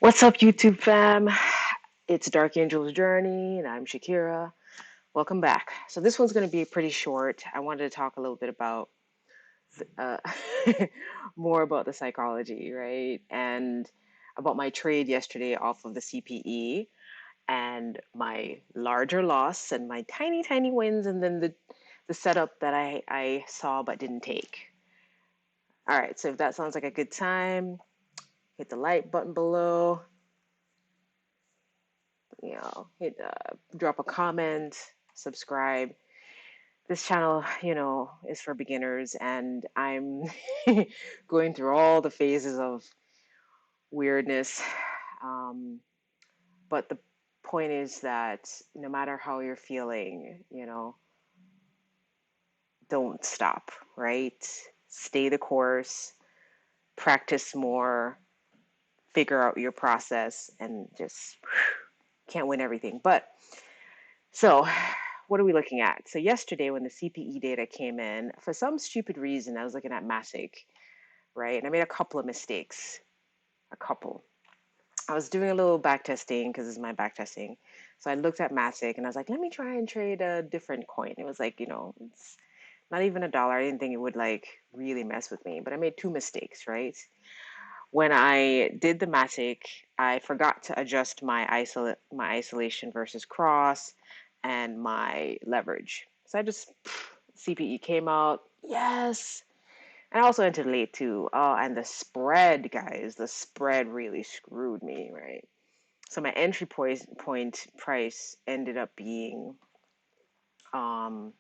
What's up, YouTube fam? It's Dark Angel's Journey, and I'm Shakira. Welcome back. So this one's going to be pretty short. I wanted to talk a little bit about uh, more about the psychology, right? And about my trade yesterday off of the CPE and my larger loss and my tiny, tiny wins, and then the setup that I saw but didn't take. All right, so if that sounds like a good time, hit the like button below, hit drop a comment, subscribe. This channel, is for beginners, and I'm going through all the phases of weirdness. Um, but the point is that no matter how you're feeling, don't stop, right? Stay the course, practice more, figure out your process, and just can't win everything. But so, what are we looking at? So, yesterday when the CPE data came in, for some stupid reason, I was looking at Masick, right? And I made a couple of mistakes. A couple. I was doing a little back testing because this is my back testing. So, I looked at Masick and I was like, let me try and trade a different coin. It was like, it's not even $1. I didn't think it would like really mess with me, but I made two mistakes, right? When I did the Masick, I forgot to adjust my isolation versus cross and my leverage. So I just CPE came out, yes. And I also entered late too. Oh, and the spread, guys, the spread really screwed me, right? So my entry point price ended up being um,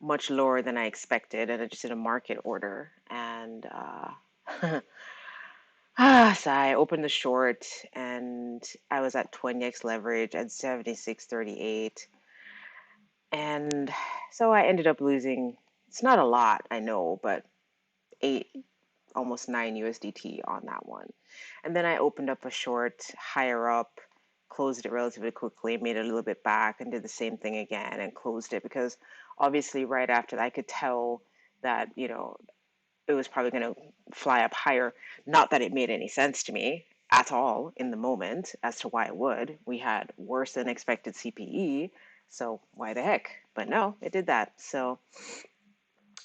much lower than I expected, and I just did a market order, and so I opened the short and I was at 20x leverage at 76.38. And so I ended up losing, it's not a lot, I know, but eight, almost 9 USDT on that one. And then I opened up a short higher up, closed it relatively quickly, made it a little bit back, and did the same thing again and closed it because obviously right after that I could tell that, it was probably going to fly up higher. Not that it made any sense to me at all in the moment as to why it would. We had worse than expected CPE, so why the heck? But no, it did that. So,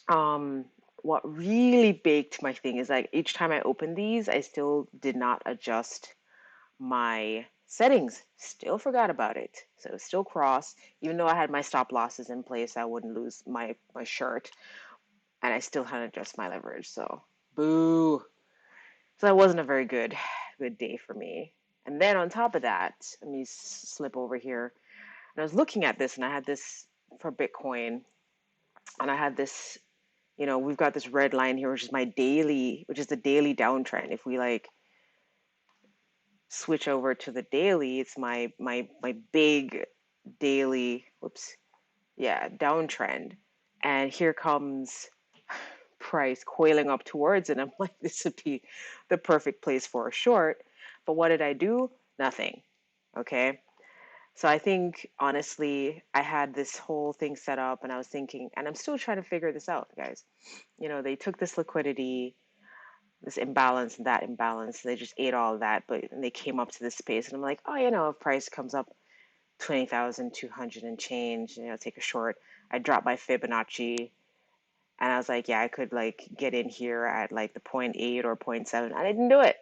um, what really baked my thing is like each time I opened these, I still did not adjust my settings. Still forgot about it. So still cross, even though I had my stop losses in place, I wouldn't lose my shirt, and I still hadn't adjusted my leverage. So boo. So that wasn't a very good day for me. And then on top of that, let me slip over here. And I was looking at this, and I had this for Bitcoin, and I had this. We've got this red line here, which is the daily downtrend. If we like switch over to the daily, it's my big daily. Whoops, yeah, downtrend. And here comes price coiling up towards it. I'm like, this would be the perfect place for a short. But what did I do? Nothing. Okay. So I think honestly, I had this whole thing set up and I was thinking, and I'm still trying to figure this out, guys. They took this liquidity, this imbalance and that imbalance, they just ate all of that, but they came up to this space and I'm like, oh, if price comes up 20,200 and change, take a short. I dropped my Fibonacci. And I was like, yeah, I could like get in here at like the point 0.8 or point 0.7. I didn't do it.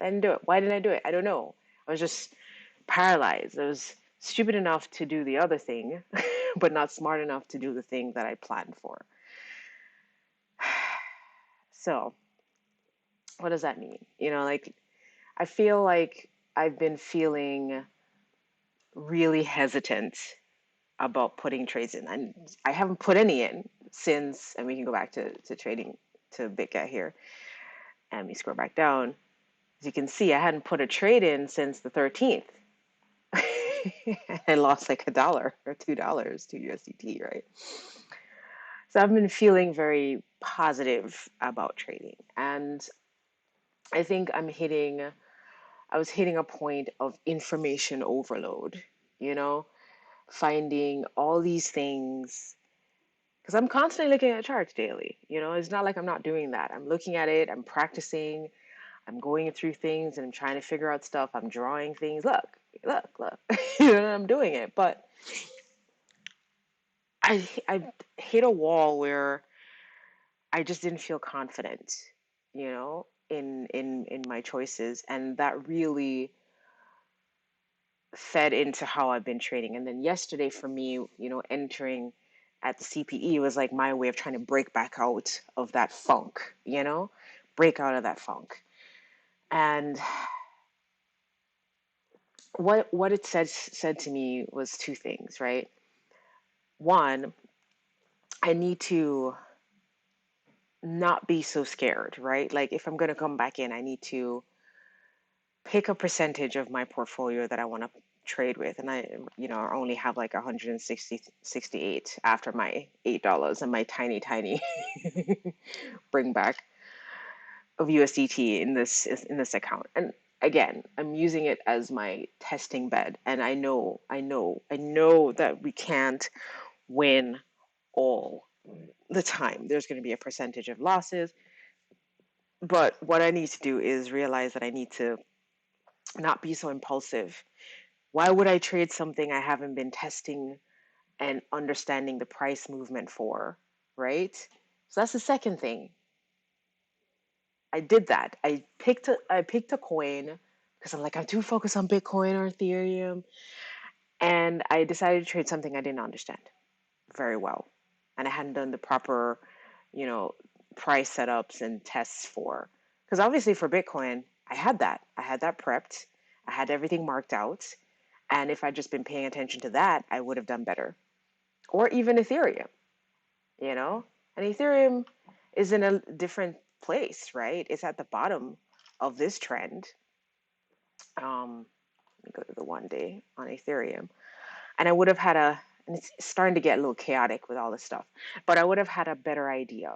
I didn't do it. Why didn't I do it? I don't know. I was just paralyzed. I was stupid enough to do the other thing, but not smart enough to do the thing that I planned for. So, what does that mean? Like I feel like I've been feeling really hesitant about putting trades in. And I haven't put any in since, and we can go back to trading to BitGet here. And we scroll back down. As you can see, I hadn't put a trade in since the 13th. I lost like $1 or $2, 2 USDT, right? So I've been feeling very positive about trading. And I think I was hitting a point of information overload, you know, finding all these things. Because I'm constantly looking at charts daily. It's not like I'm not doing that. I'm looking at it, I'm practicing, I'm going through things and I'm trying to figure out stuff. I'm drawing things. Look. I'm doing it. But I hit a wall where I just didn't feel confident, in my choices, and that really fed into how I've been trading. And then yesterday for me, entering at the CPE was like my way of trying to break back out of that funk, break out of that funk. And what it said to me was two things, right? One, I need to not be so scared, right? Like if I'm going to come back in, I need to pick a percentage of my portfolio that I want to trade with. And I only have like 168 after my $8 and my tiny bring back of USDT in this account. And again, I'm using it as my testing bed. And I know that we can't win all the time. There's going to be a percentage of losses. But what I need to do is realize that I need to not be so impulsive. Why would I trade something I haven't been testing and understanding the price movement for, right? So that's the second thing. I did that. I picked a coin because I'm like, I'm too focused on Bitcoin or Ethereum, and I decided to trade something I didn't understand very well, and I hadn't done the proper, you know, price setups and tests for. Because obviously for Bitcoin, I had that. I had that prepped. I had everything marked out, and if I'd just been paying attention to that, I would have done better. Or even Ethereum, you know? And Ethereum is in a different place, right? It's at the bottom of this trend. Let me go to the 1 day on Ethereum. And I would have had and it's starting to get a little chaotic with all this stuff, but I would have had a better idea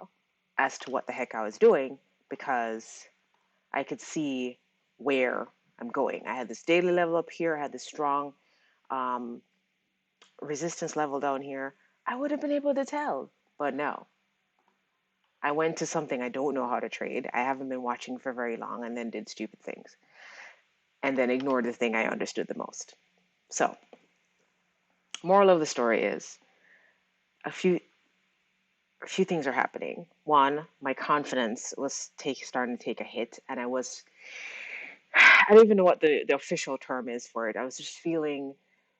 as to what the heck I was doing because I could see where I'm going. I had this daily level up here, I had this strong um, resistance level down here. I would have been able to tell, but no. I went to something I don't know how to trade. I haven't been watching for very long and then did stupid things and then ignored the thing I understood the most. So, moral of the story is a few things are happening. One, my confidence was starting to take a hit, and I don't even know what the official term is for it. I was just feeling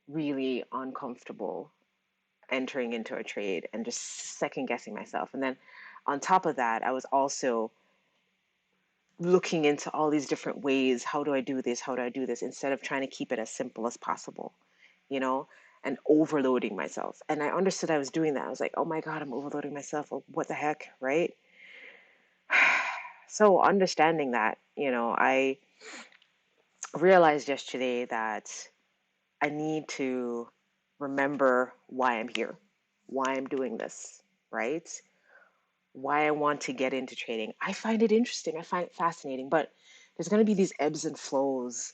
really uncomfortable entering into a trade and just second guessing myself. And then on top of that, I was also looking into all these different ways. How do I do this? How do I do this? Instead of trying to keep it as simple as possible, you know, and overloading myself. And I understood I was doing that. I was like, oh my God, I'm overloading myself. What the heck, right? So understanding that, I realized yesterday that I need to remember why I'm here, why I'm doing this, right? Why I want to get into trading. I find it interesting. I find it fascinating, but there's going to be these ebbs and flows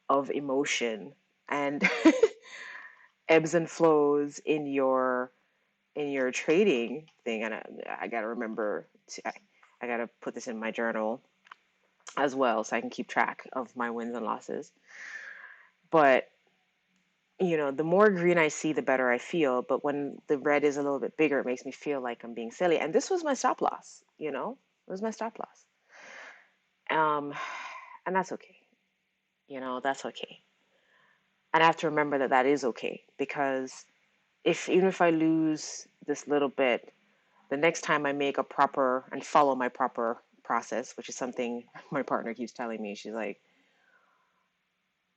of emotion and ebbs and flows in your trading thing. And I got to remember I got to put this in my journal as well so I can keep track of my wins and losses. But the more green I see, the better I feel. But when the red is a little bit bigger, it makes me feel like I'm being silly. And this was my stop loss, it was my stop loss. Um, and that's okay. That's okay. And I have to remember that that is okay because even if I lose this little bit, the next time I make a proper and follow my proper process, which is something my partner keeps telling me, she's like,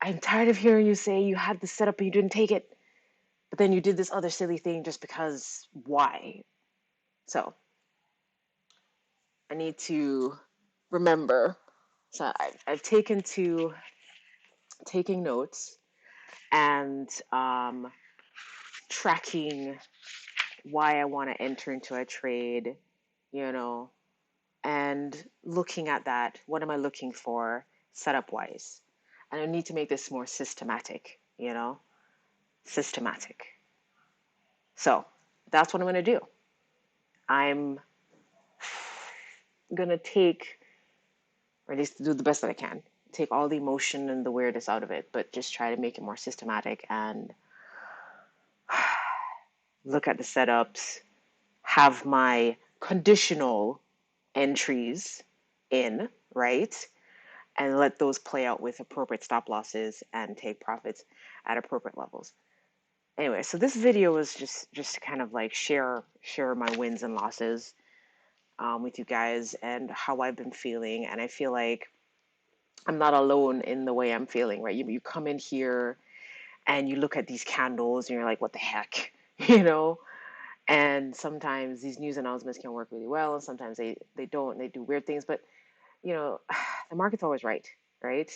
I'm tired of hearing you say you had this set up and you didn't take it, but then you did this other silly thing just because why? So I need to remember. So I've taken to taking notes and tracking why I want to enter into a trade, you know, and looking at that. What am I looking for setup wise? And I need to make this more systematic, systematic. So that's what I'm going to do. I'm going to take or at least do the best that I can. Take all the emotion and the weirdness out of it, but just try to make it more systematic and look at the setups, have my conditional entries in, right? And let those play out with appropriate stop losses and take profits at appropriate levels. Anyway, so this video was just to kind of like share my wins and losses with you guys and how I've been feeling. And I feel like I'm not alone in the way I'm feeling, right? You come in here and you look at these candles and you're like, what the heck, you know? And sometimes these news announcements can work really well, and sometimes they don't. They do weird things, but you know, the market's always right, right?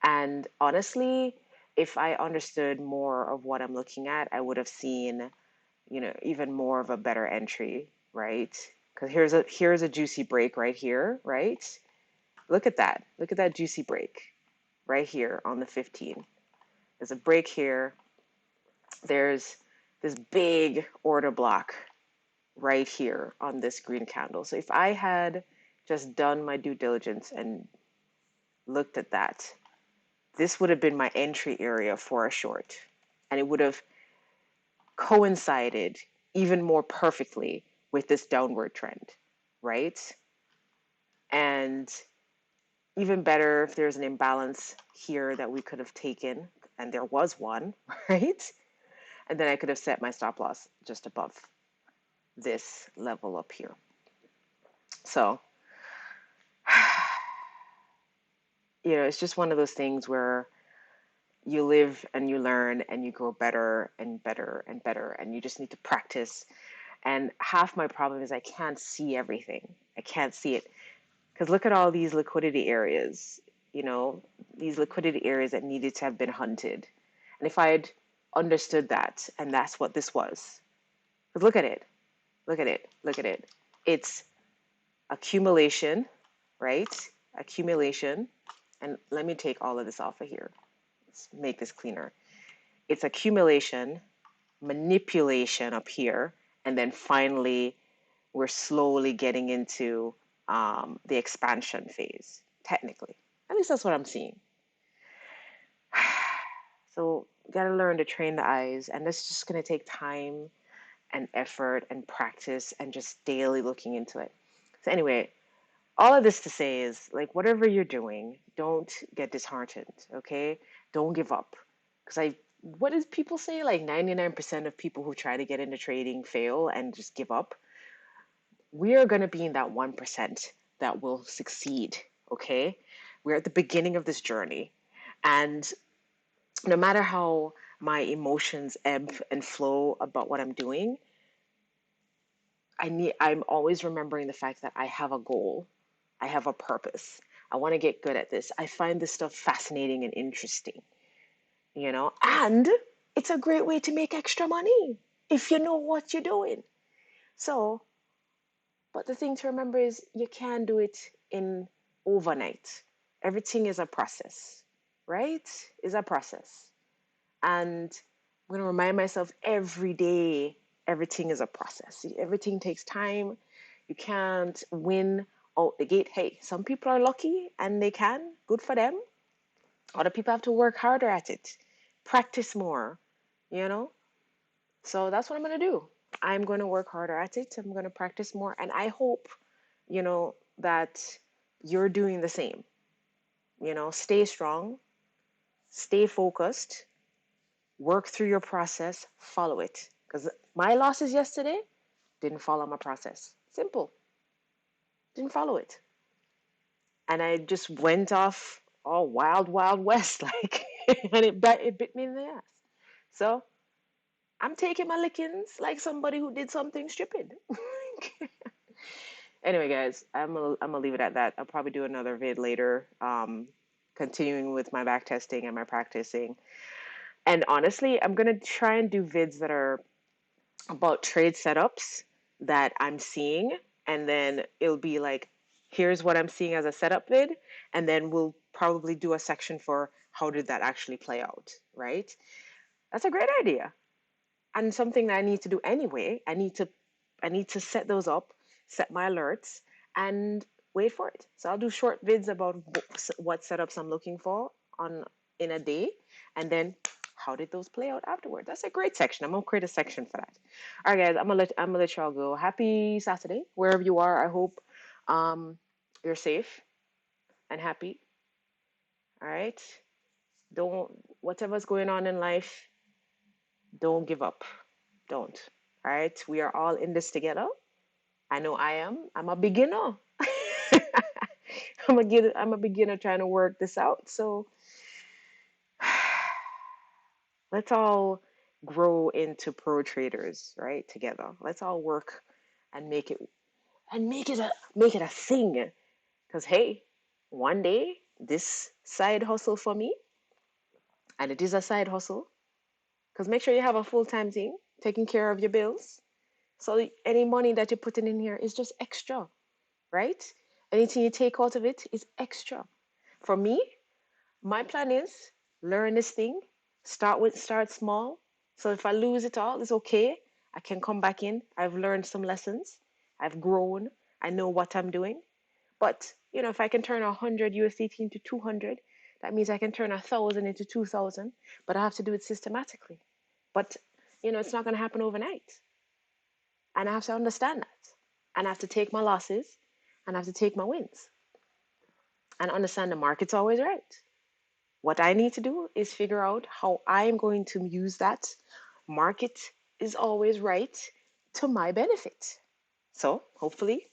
And honestly, if I understood more of what I'm looking at, I would have seen, even more of a better entry, right? Because here's a juicy break right here, right? Look at that. Look at that juicy break right here on the 15. There's a break here. There's this big order block right here on this green candle. So if I had just done my due diligence and looked at that, this would have been my entry area for a short. And it would have coincided even more perfectly with this downward trend, right? And even better if there's an imbalance here that we could have taken, and there was one, right? And then I could have set my stop loss just above this level up here. So, it's just one of those things where you live and you learn and you grow better and better and better, and you just need to practice. And half my problem is I can't see everything. I can't see it. Because look at all these liquidity areas, these liquidity areas that needed to have been hunted. And if I had understood that, and that's what this was, because look at it, look at it, look at it. It's accumulation, right? Accumulation. And let me take all of this off of here. Let's make this cleaner. It's accumulation, manipulation up here, and then finally we're slowly getting into the expansion phase, technically. At least that's what I'm seeing. So, gotta learn to train the eyes, and that's just gonna take time and effort and practice and just daily looking into it. So, anyway, all of this to say is like, whatever you're doing, don't get disheartened, okay? Don't give up. Because what does people say? Like 99% of people who try to get into trading fail and just give up. We are going to be in that 1% that will succeed, okay? We're at the beginning of this journey. And no matter how my emotions ebb and flow about what I'm doing, I'm always remembering the fact that I have a goal. I have a purpose. I want to get good at this. I find this stuff fascinating and interesting, and it's a great way to make extra money if you know what you're doing. So, but the thing to remember is you can't do it in overnight. Everything is a process, right? Is a process. And I'm going to remind myself every day, everything is a process. Everything takes time. You can't win out the gate. Hey, some people are lucky and they can. Good for them. Other people have to work harder at it, practice more, you know? So that's what I'm going to do. I'm going to work harder at it. I'm going to practice more. And I hope, that you're doing the same. Stay strong, stay focused, work through your process, follow it. Because my losses yesterday didn't follow my process. Simple. Didn't follow it. And I just went off all wild, wild west, like, and it bit me in the ass. So I'm taking my lickings like somebody who did something stupid. Anyway, guys, I'm gonna leave it at that. I'll probably do another vid later, continuing with my back testing and my practicing. And honestly, I'm gonna try and do vids that are about trade setups that I'm seeing, and then it'll be like, here's what I'm seeing as a setup vid, and then we'll probably do a section for how did that actually play out, right? That's a great idea. And something that I need to do anyway. I need to set those up, set my alerts, and wait for it. So I'll do short vids about what setups I'm looking for on in a day, and then how did those play out afterwards. That's a great section. I'm gonna create a section for that. All right, guys, I'm gonna let y'all go. Happy Saturday wherever you are. I hope um, you're safe and happy. All right, don't whatever's going on in life, don't give up. Don't. All right, we are all in this together. I know I am. I'm a beginner. I'm a beginner trying to work this out. So let's all grow into pro traders, right? Together. Let's all work and make it a thing. Because hey, one day this side hustle for me, and it is a side hustle. Because make sure you have a full-time thing taking care of your bills. So any money that you're putting in here is just extra, right? Anything you take out of it is extra. For me, my plan is learn this thing, start small. So if I lose it all, it's okay. I can come back in. I've learned some lessons. I've grown. I know what I'm doing. But if I can turn 100 USDT into 200, that means I can turn 1,000 into 2,000. But I have to do it systematically. But it's not going to happen overnight, and I have to understand that, and I have to take my losses, and I have to take my wins, and understand the market's always right. What I need to do is figure out how I'm going to use that market is always right to my benefit. So hopefully,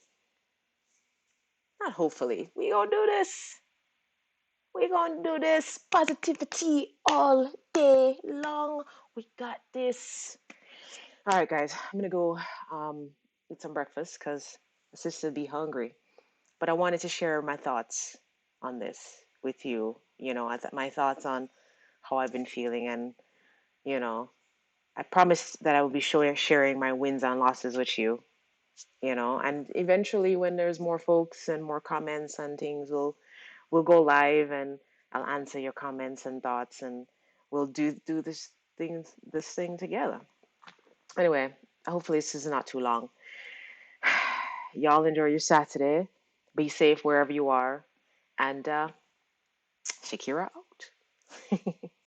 not hopefully, we gonna do this positivity all day long. We got this. All right, guys, I'm gonna go eat some breakfast because my sister be hungry. But I wanted to share my thoughts on this with you. My thoughts on how I've been feeling, and you know, I promised that I would be sharing my wins and losses with you. And eventually, when there's more folks and more comments and things, we'll go live, and I'll answer your comments and thoughts, and we'll do this thing together. Anyway, hopefully this is not too long. Y'all enjoy your Saturday. Be safe wherever you are. And Shakira out.